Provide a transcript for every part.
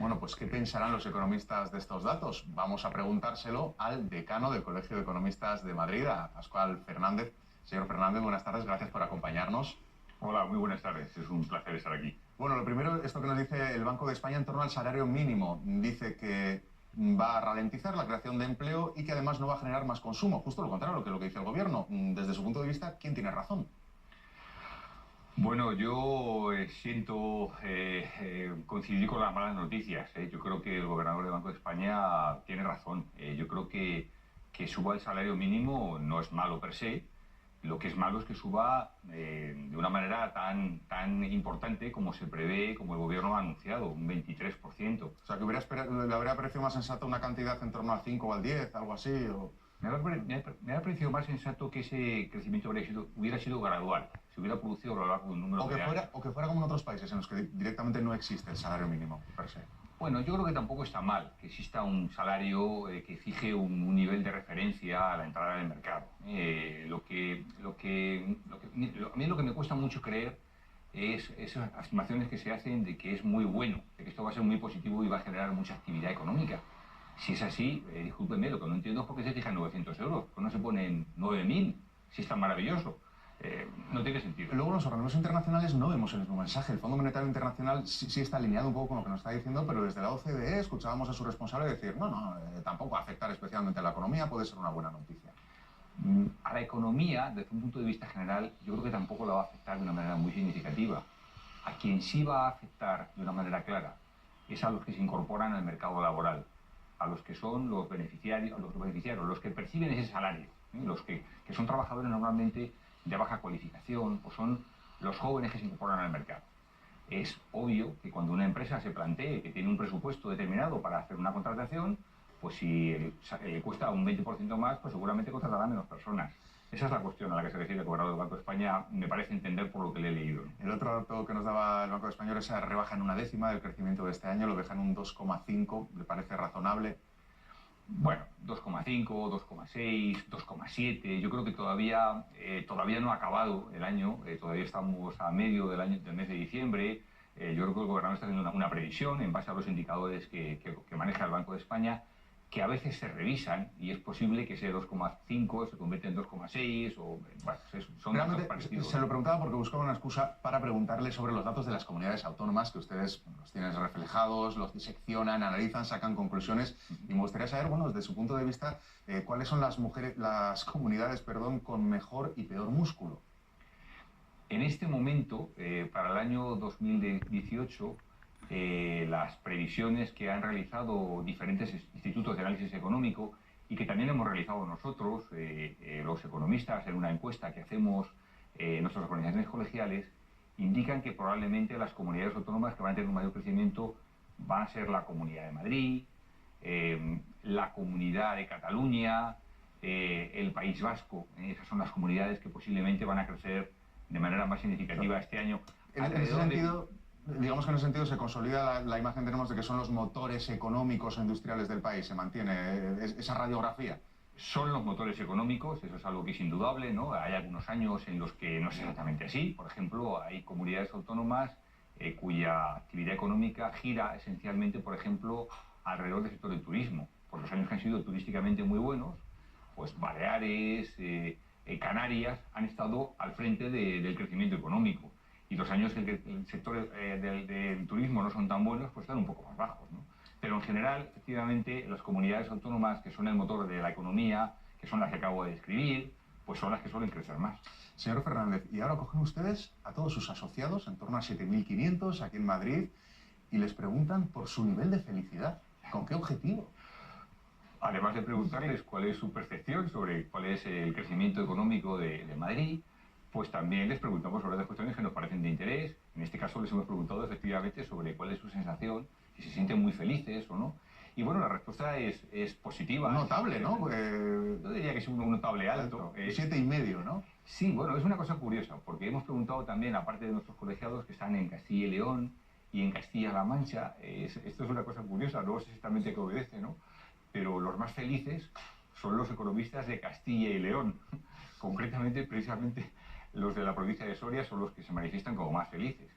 Bueno, pues ¿qué pensarán los economistas de estos datos? Vamos a preguntárselo al decano del Colegio de Economistas de Madrid, a Pascual Fernández. Señor Fernández, buenas tardes, gracias por acompañarnos. Hola, muy buenas tardes. Es un placer estar aquí. Bueno, lo primero, esto que nos dice el Banco de España en torno al salario mínimo. Dice que va a ralentizar la creación de empleo y que además no va a generar más consumo. Justo lo contrario de lo que dice el gobierno. Desde su punto de vista, ¿quién tiene razón? Bueno, yo siento coincidir con las malas noticias. Yo creo que el gobernador del Banco de España tiene razón. Yo creo que suba el salario mínimo no es malo per se. Lo que es malo es que suba de una manera tan importante como se prevé, como el gobierno ha anunciado, un 23%. O sea, que le habría parecido más sensato una cantidad en torno al 5 o al 10, algo así. Me ha parecido más sensato que ese crecimiento hubiera sido gradual, se hubiera producido a lo largo de un número de años. O que fuera como en otros países en los que directamente no existe el salario mínimo, per se. Bueno, yo creo que tampoco está mal que exista un salario que fije un nivel de referencia a la entrada en el mercado. A mí lo que me cuesta mucho creer es esas afirmaciones que se hacen de que es muy bueno, de que esto va a ser muy positivo y va a generar mucha actividad económica. Si es así, discúlpeme, lo que no entiendo es por qué se fijan 900 euros, pues no se ponen 9.000, si es tan maravilloso. No tiene sentido. Luego, en los organismos internacionales no vemos el mismo mensaje. El Fondo Monetario Internacional sí está alineado un poco con lo que nos está diciendo, pero desde la OCDE escuchábamos a su responsable decir tampoco va a afectar especialmente a la economía, puede ser una buena noticia. A la economía, desde un punto de vista general, yo creo que tampoco la va a afectar de una manera muy significativa. A quien sí va a afectar de una manera clara es a los que se incorporan al mercado laboral, a los que son los beneficiarios, los que perciben ese salario, los que son trabajadores normalmente de baja cualificación, o son los jóvenes que se incorporan al mercado. Es obvio que cuando una empresa se plantee que tiene un presupuesto determinado para hacer una contratación, pues si le cuesta un 20% más, pues seguramente contratará menos personas. Esa es la cuestión a la que se refiere el gobernador del Banco de España, me parece entender por lo que le he leído. El otro dato que nos daba el Banco de España es esa rebaja en una décima del crecimiento de este año, lo deja en un 2,5, ¿le parece razonable? Bueno, 2,5, 2,6, 2,7. Yo creo que todavía no ha acabado el año, todavía estamos a medio del mes de diciembre. Yo creo que el gobernador está haciendo una previsión en base a los indicadores que maneja el Banco de España, que a veces se revisan y es posible que ese 2,5 se convierta en 2,6 o bueno, son datos parecidos. Se lo preguntaba porque buscaba una excusa para preguntarle sobre los datos de las comunidades autónomas que ustedes los tienen reflejados, los diseccionan, analizan, sacan conclusiones y me gustaría saber, bueno, desde su punto de vista, cuáles son las comunidades, con mejor y peor músculo. En este momento, para el año 2018, las previsiones que han realizado diferentes institutos de análisis económico y que también hemos realizado nosotros, los economistas, en una encuesta que hacemos en nuestras organizaciones colegiales, indican que probablemente las comunidades autónomas que van a tener un mayor crecimiento van a ser la Comunidad de Madrid, la Comunidad de Cataluña, el País Vasco. Esas son las comunidades que posiblemente van a crecer de manera más significativa este año. En ese sentido, digamos que en ese sentido se consolida la imagen que tenemos de que son los motores económicos e industriales del país, se mantiene esa radiografía. Son los motores económicos, eso es algo que es indudable, ¿no? Hay algunos años en los que no es exactamente así. Por ejemplo, hay comunidades autónomas cuya actividad económica gira esencialmente, por ejemplo, alrededor del sector del turismo. Por los años que han sido turísticamente muy buenos, pues Baleares, Canarias han estado al frente del crecimiento económico. Y los años en que el sector del turismo no son tan buenos, pues están un poco más bajos, ¿no? Pero en general, efectivamente, las comunidades autónomas que son el motor de la economía, que son las que acabo de describir, pues son las que suelen crecer más. Señor Fernández, y ahora cogen ustedes a todos sus asociados, en torno a 7.500 aquí en Madrid, y les preguntan por su nivel de felicidad. ¿Con qué objetivo? Además de preguntarles cuál es su percepción sobre cuál es el crecimiento económico de Madrid, pues también les preguntamos sobre las cuestiones que nos parecen de interés. En este caso les hemos preguntado efectivamente sobre cuál es su sensación, si se sienten muy felices o no. Y bueno, la respuesta es positiva. Notable, ¿no? Yo diría que es un notable alto. 7,5, ¿no? Sí, bueno, es una cosa curiosa, porque hemos preguntado también, aparte de nuestros colegiados que están en Castilla y León y en Castilla-La Mancha, esto es una cosa curiosa, no sé exactamente qué obedece, ¿no? Pero los más felices son los economistas de Castilla y León. Concretamente, precisamente, los de la provincia de Soria son los que se manifiestan como más felices.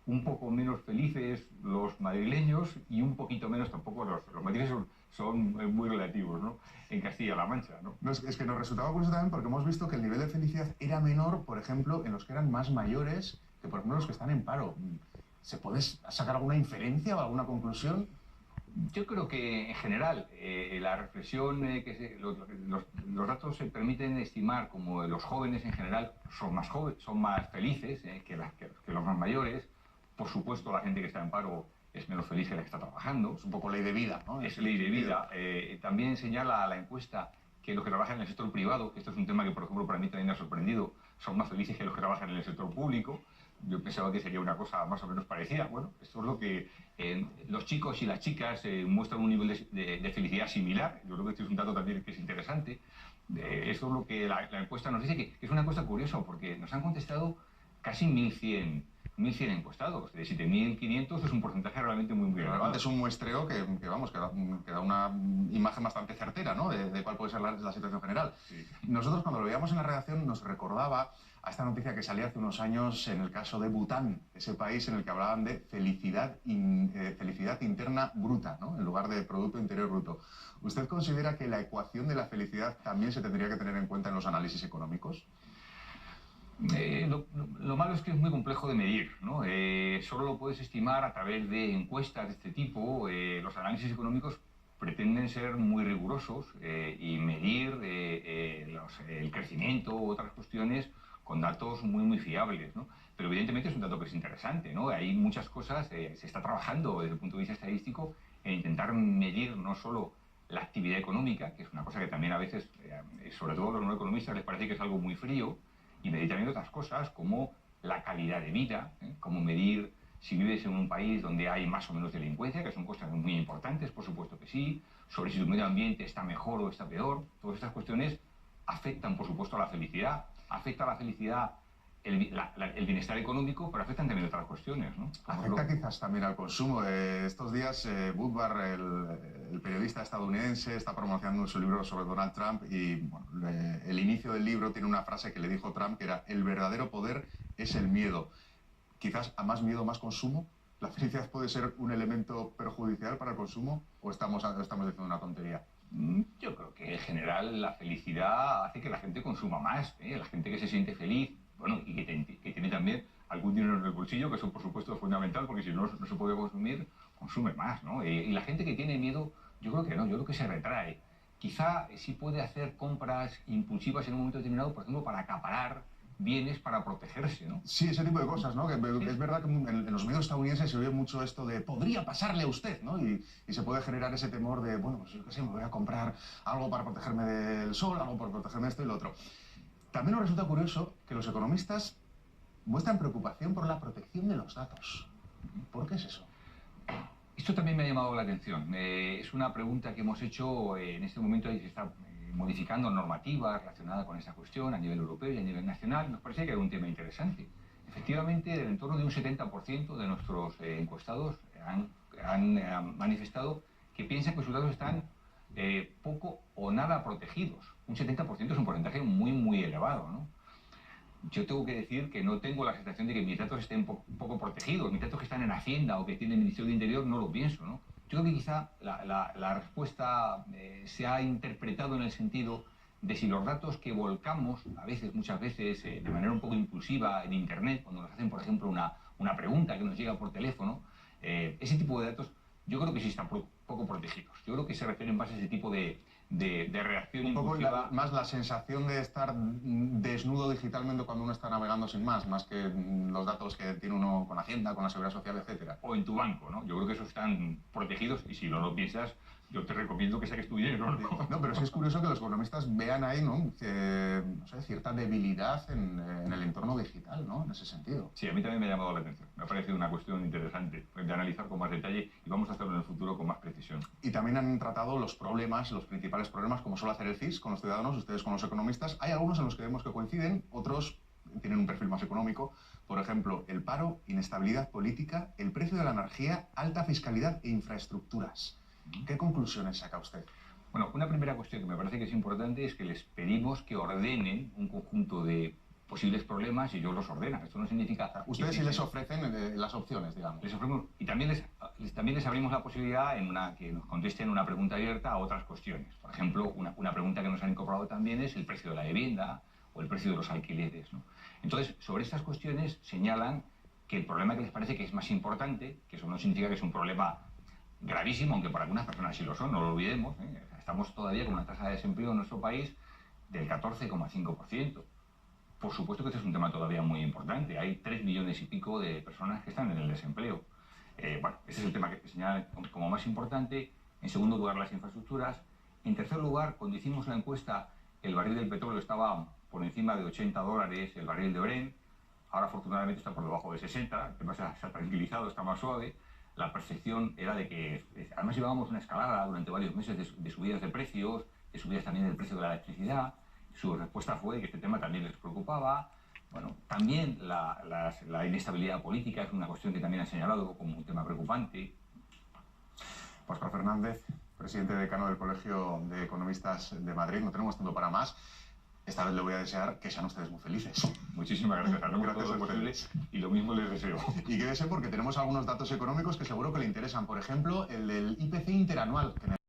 un poco menos felices los madrileños y un poquito menos tampoco los madrileños son muy relativos, ¿no? En Castilla-La Mancha, ¿no? No, es que nos resultaba curioso también porque hemos visto que el nivel de felicidad era menor, por ejemplo, en los que eran más mayores que, por ejemplo, los que están en paro. ¿Se puede sacar alguna inferencia o alguna conclusión? Yo creo que en general la reflexión, los datos se permiten estimar como los jóvenes en general son más felices que los más mayores. Por supuesto, la gente que está en paro es menos feliz que la que está trabajando. Es un poco ley de vida, ¿no? Es ley de vida. También señala la encuesta que los que trabajan en el sector privado, que esto es un tema que, por ejemplo, para mí también me ha sorprendido, son más felices que los que trabajan en el sector público. Yo pensaba que sería una cosa más o menos parecida. Bueno, esto es lo que los chicos y las chicas muestran un nivel de felicidad similar. Yo creo que este es un dato también que es interesante. Esto es lo que la encuesta nos dice, que es una encuesta curiosa, porque nos han contestado casi 1.100 encuestados. De 7.500 es un porcentaje realmente muy elevado. Es un muestreo vamos, que da una imagen bastante certera, ¿no? De cuál puede ser la situación general. Sí. Nosotros, cuando lo veíamos en la redacción, nos recordaba a esta noticia que salía hace unos años en el caso de Bután, ese país en el que hablaban de felicidad interna bruta, ¿no? En lugar de Producto Interior Bruto. ¿Usted considera que la ecuación de la felicidad también se tendría que tener en cuenta en los análisis económicos? Lo malo es que es muy complejo de medir, ¿no? Solo lo puedes estimar a través de encuestas de este tipo. Los análisis económicos pretenden ser muy rigurosos y medir el crecimiento u otras cuestiones con datos muy fiables, ¿no? Pero evidentemente es un dato que es interesante, ¿no? Hay muchas cosas, se está trabajando desde el punto de vista estadístico en intentar medir no solo la actividad económica, que es una cosa que también a veces, sobre todo a los no economistas, les parece que es algo muy frío, y medir también otras cosas como la calidad de vida, como medir si vives en un país donde hay más o menos delincuencia, que son cosas muy importantes, por supuesto que sí, sobre si tu medio ambiente está mejor o está peor. Todas estas cuestiones afectan, por supuesto, a la felicidad. Afecta a la felicidad el bienestar económico, pero afectan también otras cuestiones, ¿no? Afecta quizás también al consumo. Estos días, Woodward, el periodista estadounidense, está promocionando su libro sobre Donald Trump y bueno, el inicio del libro tiene una frase que le dijo Trump, que era: el verdadero poder es el miedo. Quizás a más miedo, más consumo. ¿La felicidad puede ser un elemento perjudicial para el consumo o estamos diciendo una tontería? Yo creo que en general la felicidad hace que la gente consuma más, ¿eh? La gente que se siente feliz, bueno, y que tiene también algún dinero en el bolsillo, que eso por supuesto es fundamental, porque si no, no se puede consumir, consume más, ¿no? Y la gente que tiene miedo, yo creo que no, yo creo que se retrae. Quizá sí puede hacer compras impulsivas en un momento determinado, por ejemplo, para acaparar bienes para protegerse, ¿no? Sí, ese tipo de cosas, ¿no? Que es verdad que en los medios estadounidenses se oye mucho esto de podría pasarle a usted, ¿no? Y se puede generar ese temor de, bueno, pues yo qué sé, me voy a comprar algo para protegerme del sol, algo para protegerme de esto y lo otro. También nos resulta curioso que los economistas muestran preocupación por la protección de los datos. ¿Por qué es eso? Esto también me ha llamado la atención. Es una pregunta que hemos hecho en este momento y se está modificando normativa relacionada con esta cuestión a nivel europeo y a nivel nacional. Nos parece que era un tema interesante. Efectivamente, en torno de un 70% de nuestros encuestados han manifestado que piensan que sus datos están poco o nada protegidos. Un 70% es un porcentaje muy elevado, ¿no? Yo tengo que decir que no tengo la sensación de que mis datos estén poco protegidos. Mis datos que están en Hacienda o que tiene el Ministerio de Interior no lo pienso, ¿no? Yo creo que quizá la respuesta se ha interpretado en el sentido de si los datos que volcamos, muchas veces, de manera un poco impulsiva en Internet, cuando nos hacen, por ejemplo, una pregunta que nos llega por teléfono, ese tipo de datos yo creo que sí están poco protegidos. Yo creo que se refieren más a ese tipo de reacción impulsiva. Un poco más la sensación de estar desnudo digitalmente cuando uno está navegando sin más que los datos que tiene uno con Hacienda, con la Seguridad Social, etcétera. O en tu banco, ¿no? Yo creo que esos están protegidos y si no lo piensas, yo te recomiendo que saques tu dinero, ¿no? No, pero sí es curioso que los economistas vean ahí, ¿no? Que, no sé, cierta debilidad en el entorno digital, ¿no? En ese sentido. Sí, a mí también me ha llamado la atención. Me ha parecido una cuestión interesante de analizar con más detalle y vamos a hacerlo en el futuro con más precisión. Y también han tratado los problemas, los principales problemas, como suele hacer el CIS con los ciudadanos, ustedes con los economistas. Hay algunos en los que vemos que coinciden, otros tienen un perfil más económico. Por ejemplo, el paro, inestabilidad política, el precio de la energía, alta fiscalidad e infraestructuras. ¿Qué conclusiones saca usted? Bueno, una primera cuestión que me parece que es importante es que les pedimos que ordenen un conjunto de posibles problemas y ellos los ordenan. Esto no significa... Ustedes sí les ofrecen las opciones, digamos. Les ofrecemos, y también les abrimos la posibilidad que nos contesten una pregunta abierta a otras cuestiones. Por ejemplo, una pregunta que nos han incorporado también es el precio de la vivienda o el precio de los alquileres, ¿no? Entonces, sobre estas cuestiones señalan que el problema que les parece que es más importante, que eso no significa que es un problema gravísimo, aunque para algunas personas sí lo son, no lo olvidemos, ¿eh? Estamos todavía con una tasa de desempleo en nuestro país del 14,5%. Por supuesto que este es un tema todavía muy importante. Hay 3 millones y pico de personas que están en el desempleo. Bueno, ese es el tema que señalan como más importante. En segundo lugar, las infraestructuras. En tercer lugar, cuando hicimos la encuesta, el barril del petróleo estaba por encima de $80 el barril de Brent. Ahora, afortunadamente, está por debajo de 60. El tema se ha tranquilizado, está más suave. La percepción era de que, además, llevábamos una escalada durante varios meses de subidas de precios, de subidas también del precio de la electricidad. Su respuesta fue que este tema también les preocupaba. Bueno, también la inestabilidad política es una cuestión que también han señalado como un tema preocupante. Óscar Fernández, presidente decano del Colegio de Economistas de Madrid. No tenemos tiempo para más. Esta vez le voy a desear que sean ustedes muy felices. Muchísimas gracias. Haremos todo lo posible y lo mismo les deseo. Y quédese porque tenemos algunos datos económicos que seguro que le interesan. Por ejemplo, el del IPC interanual, que